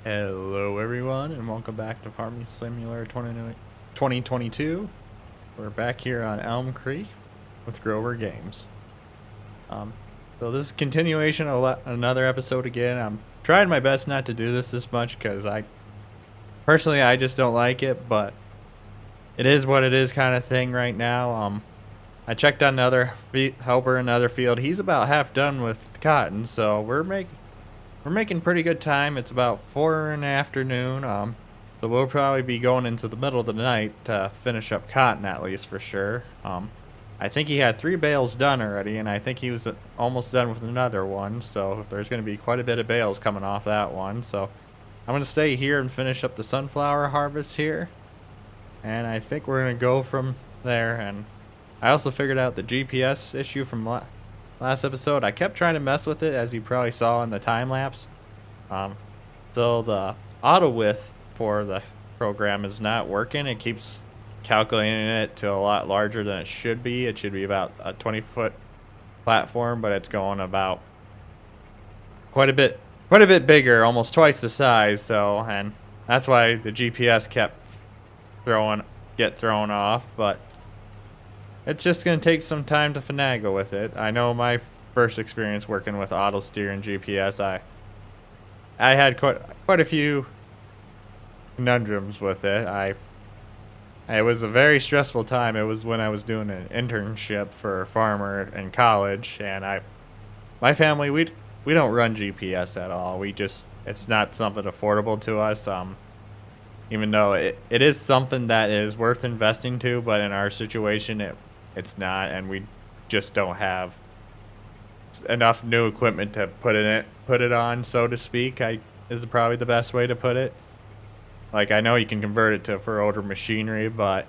Hello everyone and welcome back to Farming Simulator 2022. We're back here on Elm Creek with Grober Games. So this is continuation of another episode again. I'm trying my best not to do this much because I just don't like it, but it is what it is kind of thing right now. I checked on another helper in another field. He's about half done with cotton, so we're making pretty good time. It's about 4 in the afternoon. So we'll probably be going into the middle of the night to finish up cotton at least for sure. I think he had 3 bales done already, and I think he was almost done with another one. So there's going to be quite a bit of bales coming off that one. So I'm going to stay here and finish up the sunflower harvest here. And I think we're going to go from there. And I also figured out the GPS issue from last episode. I kept trying to mess with it, as you probably saw in the time lapse. So the auto width for the program is not working. It keeps calculating it to a lot larger than it should be. It should be about a 20-foot platform, but it's going about quite a bit bigger, almost twice the size. So, and that's why the GPS kept get thrown off. But it's just going to take some time to finagle with it. I know my first experience working with auto steer and GPS, I had quite a few conundrums with it. It was a very stressful time. It was when I was doing an internship for a farmer in college, and my family, we don't run GPS at all. It's not something affordable to us. Even though it is something that is worth investing to, but in our situation it's not, and we just don't have enough new equipment to put it on, so to speak. Is probably the best way to put it. Like, I know you can convert it for older machinery, but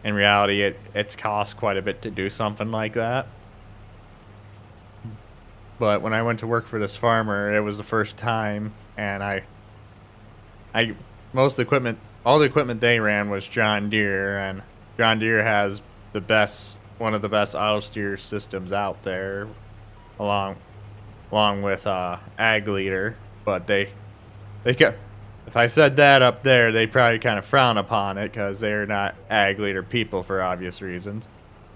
in reality it's cost quite a bit to do something like that. But when I went to work for this farmer, it was the first time, and all the equipment they ran was John Deere, and John Deere has one of the best auto steer systems out there, along with Ag Leader. But they kept, if I said that up there, they probably kind of frown upon it because they're not Ag Leader people for obvious reasons.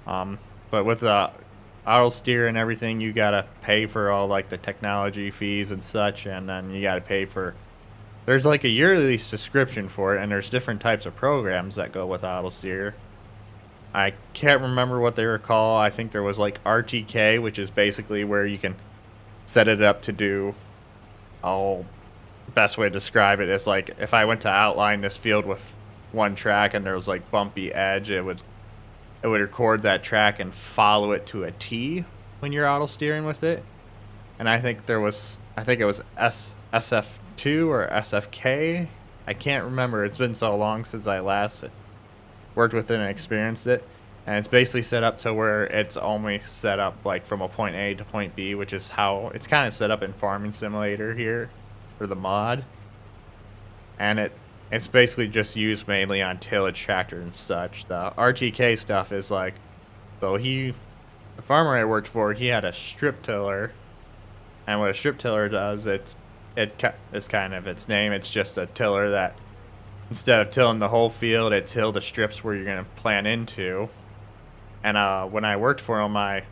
But with auto steer and everything, you gotta pay for all like the technology fees and such, and then you gotta pay for. There's like a yearly subscription for it, and there's different types of programs that go with auto steer. I can't remember what they were called. I think there was like RTK, which is basically where you can set it up to do. Best way to describe it is like if I went to outline this field with one track and there was like bumpy edge, it would record that track and follow it to a T when you're auto steering with it. And I think it was SF2 or SFK. I can't remember. It's been so long since I last worked with it and experienced it. And it's basically set up to where it's only set up like from a point A to point B, which is how it's kind of set up in Farming Simulator here for the mod. And it's basically just used mainly on tillage tractor and such. The RTK stuff is like, so the farmer I worked for, he had a strip tiller. And what a strip tiller does, it's kind of its name. It's just a tiller that instead of tilling the whole field, it tilled the strips where you're going to plant into. And when I worked for him, I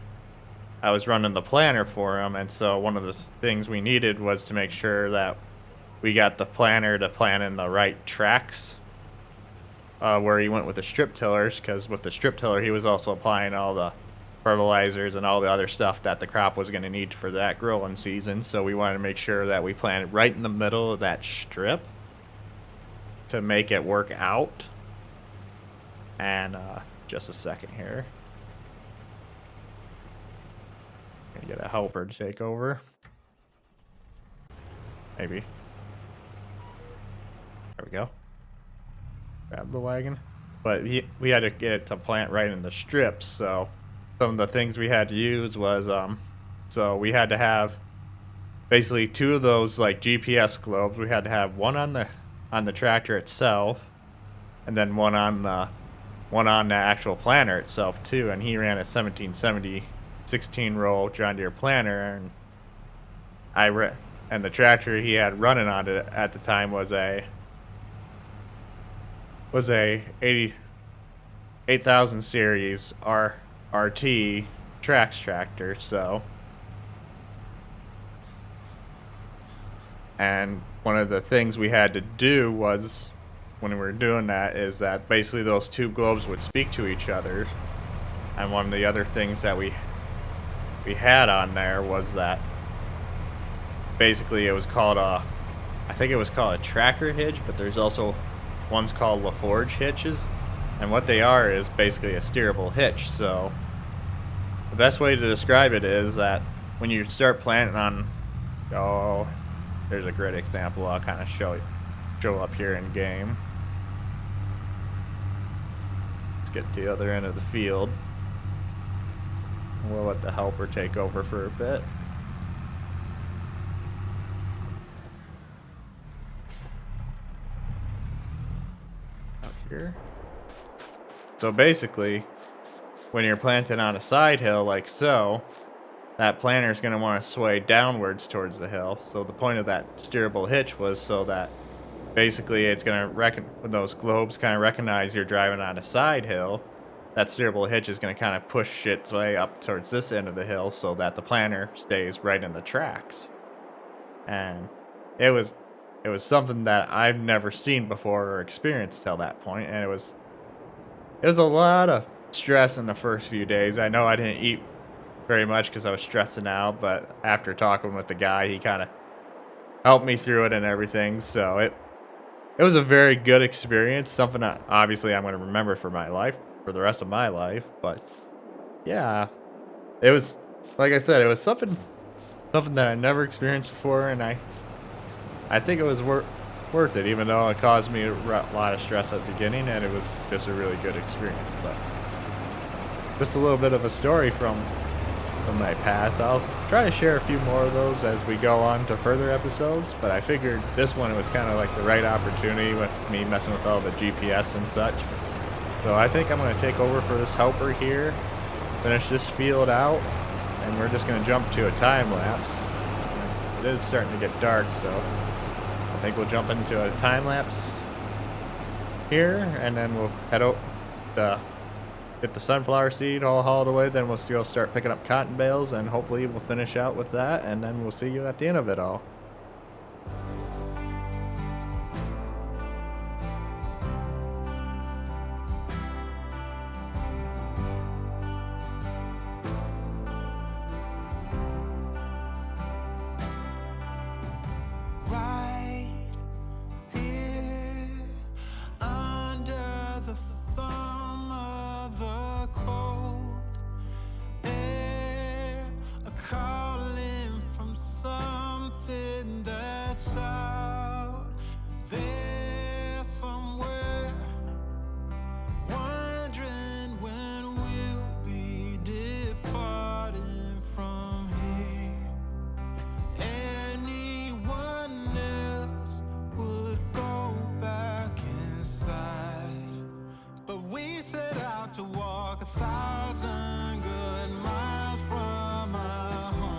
was running the planter for him, and so one of the things we needed was to make sure that we got the planter to plant in the right tracks where he went with the strip tillers, because with the strip tiller he was also applying all the fertilizers and all the other stuff that the crop was going to need for that growing season. So we wanted to make sure that we planted right in the middle of that strip to make it work out. And just a second here. Gonna get a helper to take over. Maybe. There we go. Grab the wagon. But we had to get it to plant right in the strips, so some of the things we had to use was so we had to have basically 2 of those like GPS globes. We had to have one on the tractor itself, and then one on the actual planter itself too. And he ran a 1770 16 roll John Deere planter, and and the tractor he had running on it at the time was a 8000 series RT Trax tractor. So, and one of the things we had to do was, when we were doing that, is that basically those two globes would speak to each other. And one of the other things that we had on there was that basically it was called I think it was called a tracker hitch, but there's also one's called LaForge hitches. And what they are is basically a steerable hitch. So the best way to describe it is that when you start planting on, there's a great example I'll kind of show up here in game. Let's get to the other end of the field. We'll let the helper take over for a bit. Out here. So basically, when you're planting on a side hill like so, that planter is going to want to sway downwards towards the hill. So the point of that steerable hitch was so that basically it's going to when those globes kind of recognize you're driving on a side hill, that steerable hitch is going to kind of push its way up towards this end of the hill so that the planter stays right in the tracks. And it was something that I've never seen before or experienced till that point, and it was a lot of stress in the first few days. I know I didn't eat very much because I was stressing out, but after talking with the guy, he kind of helped me through it and everything. So it was a very good experience, something that obviously I'm going to remember for the rest of my life. But yeah, it was, like I said, it was something that I never experienced before, and I think it was worth it, even though it caused me a lot of stress at the beginning, and it was just a really good experience. But just a little bit of a story from my past. I'll try to share a few more of those as we go on to further episodes, but I figured this one was kind of like the right opportunity with me messing with all the GPS and such. So I think I'm going to take over for this helper here, finish this field out, and we're just going to jump to a time lapse. It is starting to get dark, so I think we'll jump into a time lapse here, and then we'll head out to get the sunflower seed all hauled away. Then we'll still start picking up cotton bales, and hopefully we'll finish out with that, and then we'll see you at the end of it all. To walk 1,000 good miles from our home.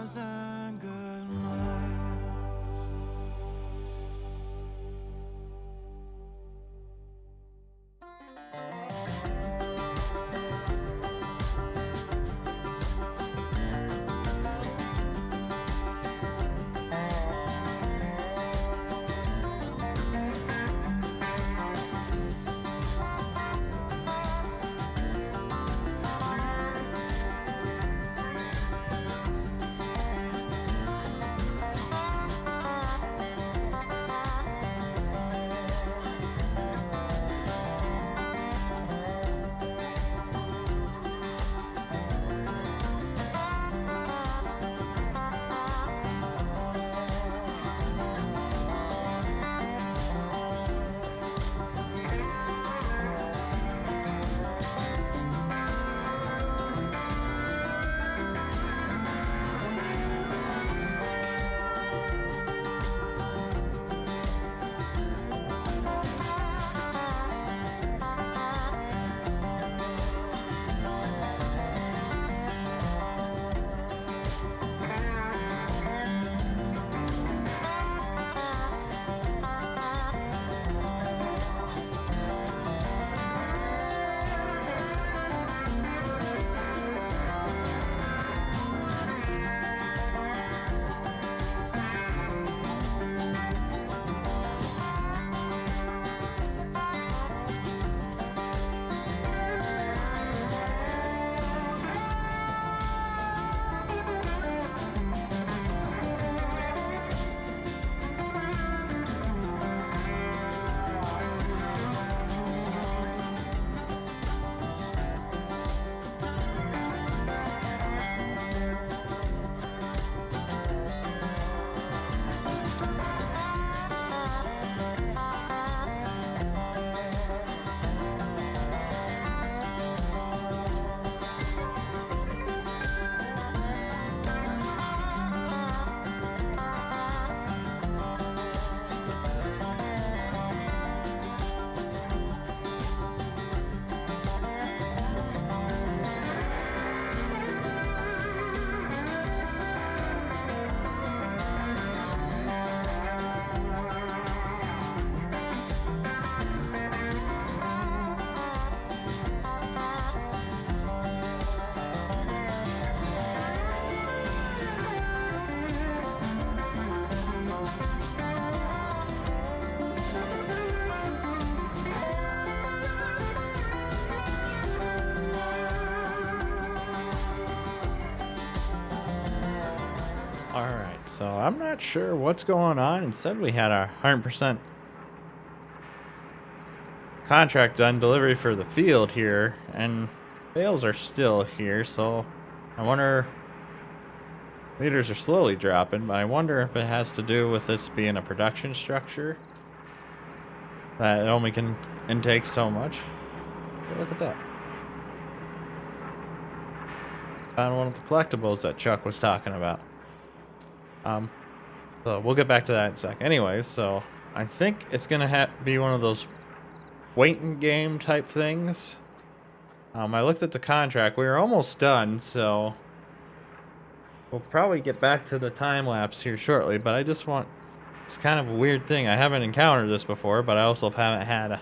1,000 good miles. Alright, so I'm not sure what's going on. It said we had a 100% contract done delivery for the field here, and bales are still here, so I wonder. Liters are slowly dropping, but I wonder if it has to do with this being a production structure that it only can intake so much. Hey, look at that. Found one of the collectibles that Chuck was talking about. So we'll get back to that in a sec. Anyways, so I think it's gonna be one of those waiting game type things. I looked at the contract. We were almost done, so we'll probably get back to the time lapse here shortly. But I just want, it's kind of a weird thing. I haven't encountered this before, but I also haven't had a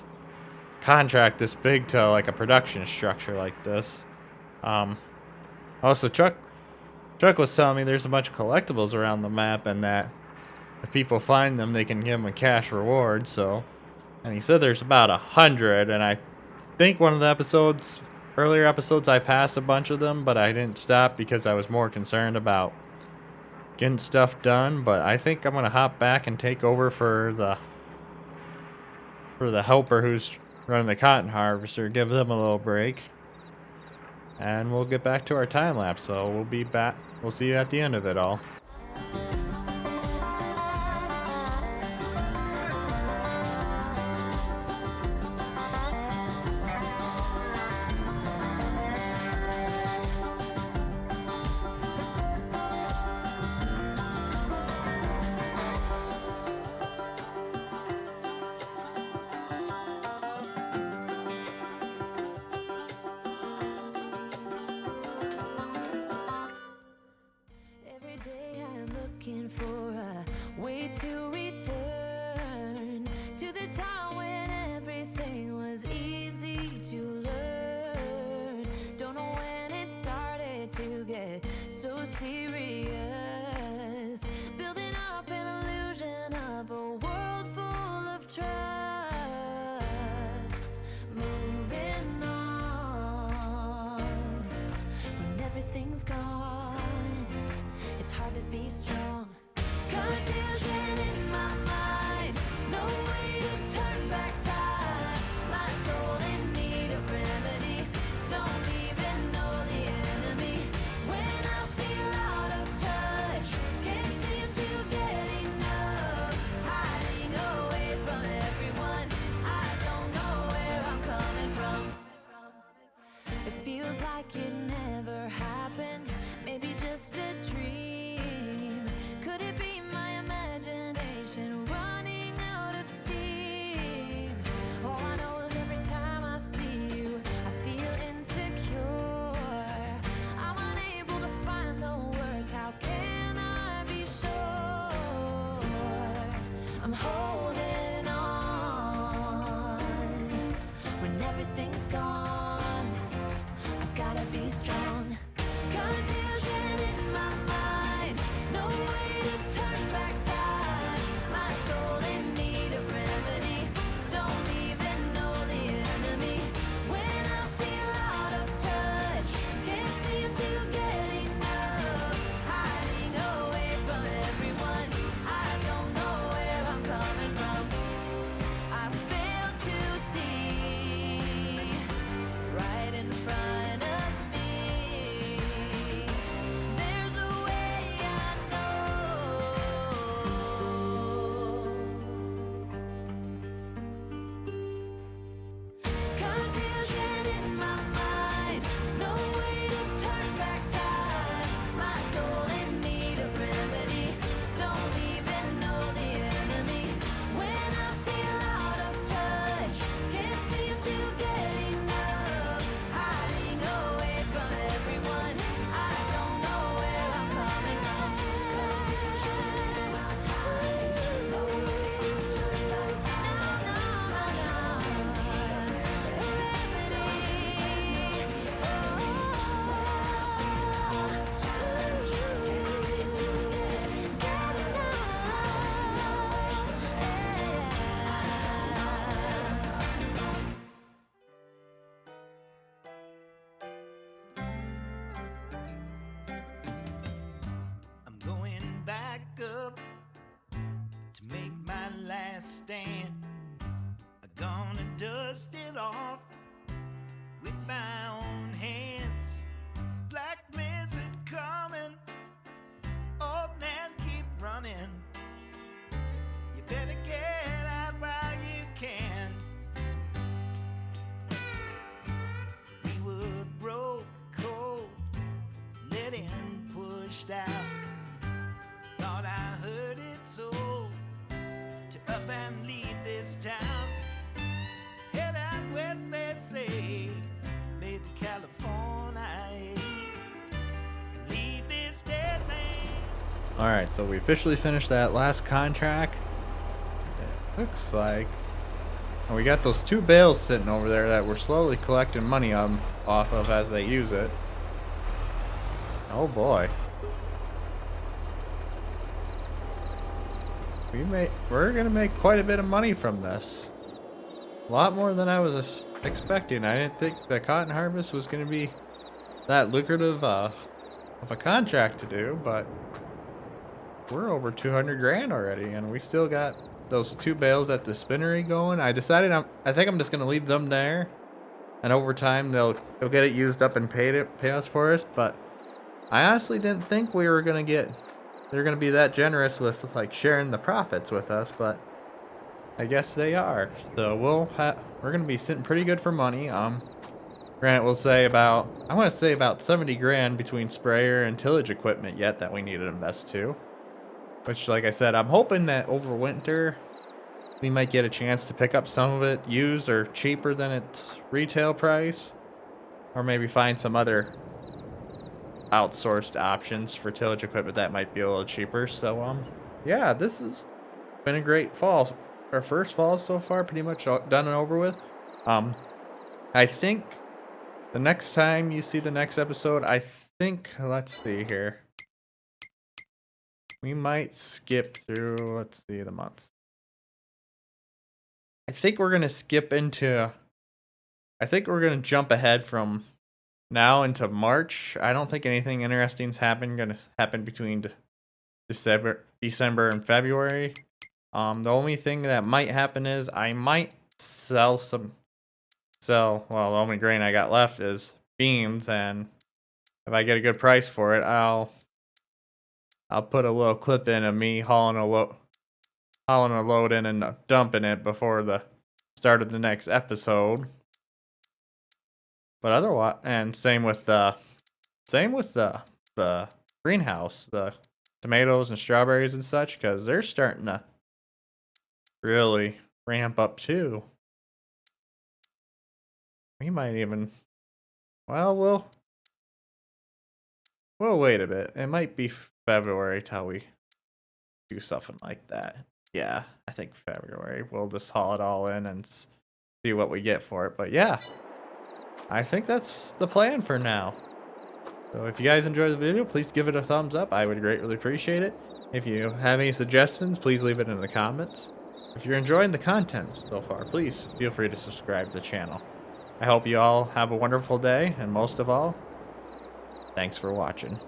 contract this big to like a production structure like this. Also, Chuck was telling me there's a bunch of collectibles around the map, and that if people find them, they can give them a cash reward. So, and he said there's about 100, and I think one of the earlier episodes, I passed a bunch of them, but I didn't stop because I was more concerned about getting stuff done. But I think I'm gonna hop back and take over for the helper who's running the cotton harvester, give them a little break, and we'll get back to our time lapse. So we'll be back. We'll see you at the end of it all. Every day looking for a way to return to the time when everything was easy to learn. Don't know when it started to get so serious, building up an illusion of a world full of trust, moving on when everything's gone. It's hard to be strong. Confusion in my mind, no way to turn back time. My soul in need of remedy, don't even know the enemy. When I feel out of touch, can't seem to get enough. Hiding away from everyone, I don't know where I'm coming from. It feels like it never happened, maybe just a dream. Could it be my imagination running out of steam? All I know is every time I see you, I feel insecure. I'm unable to find the words, how can I be sure? I'm holding on when everything's gone. I've gotta be strong. Confusion in my mind, no way to turn back time. My soul in need of remedy, don't even know the enemy. When I feel out of touch, can't seem to get enough. Hiding away from everyone, I don't know where I'm coming from. I fail to see right in front of me. There's a way I know. Confusion in my mind, no way to turn back time. My soul in need of remedy, don't even know the enemy. When I feel out of touch, can't seem to get enough. Hiding away from everyone, I don't know where I'm coming from. Confusion in my mind, no way to turn back time. My soul in need of remedy, touch, can't seem to get enough. I'm going back up to make my last stand. I'm gonna dust it off with my own hands. Black blizzard coming, old man keep running. You better get out while you can. We were broke, cold, let in, pushed out. Thought I heard it so, to up and leave this town. Head out west, they say, maybe California, and leave this dead land. All right, so we officially finished that last contract. It looks like, and we got those 2 bales sitting over there that we're slowly collecting money off of as they use it. Oh boy. We're gonna make quite a bit of money from this. A lot more than I was expecting. I didn't think the cotton harvest was gonna be that lucrative of a contract to do, but we're over 200 grand already, and we still got those 2 bales at the spinnery going. I decided I think I'm just gonna leave them there, and over time they'll get it used up and pay us for us. But I honestly didn't think we were gonna they're gonna be that generous with like sharing the profits with us, but I guess they are. So we're gonna be sitting pretty good for money. Granted, we'll say I want to say about 70 grand between sprayer and tillage equipment yet that we need to invest to. Which, like I said, I'm hoping that over winter we might get a chance to pick up some of it used or cheaper than its retail price, or maybe find some other outsourced options for tillage equipment that might be a little cheaper. So yeah, this has been a great fall. Our first fall so far, pretty much done and over with. I think the next time you see the next episode, I think, let's see here. We might skip through, let's see, the months. I think we're going to jump ahead from now into March. I don't think anything interesting's going to happen between December and February. The only thing that might happen is I might sell, the only grain I got left is beans, and if I get a good price for it, I'll put a little clip in of me hauling a load in and dumping it before the start of the next episode. But otherwise, and same with the greenhouse, the tomatoes and strawberries and such, because they're starting to really ramp up too. We might even, we'll wait a bit. It might be February till we do something like that. Yeah, I think February. We'll just haul it all in and see what we get for it. But yeah, I think that's the plan for now. So if you guys enjoyed the video, please give it a thumbs up. I would greatly appreciate it. If you have any suggestions, please leave it in the comments. If you're enjoying the content so far, please feel free to subscribe to the channel. I hope you all have a wonderful day, and most of all, thanks for watching.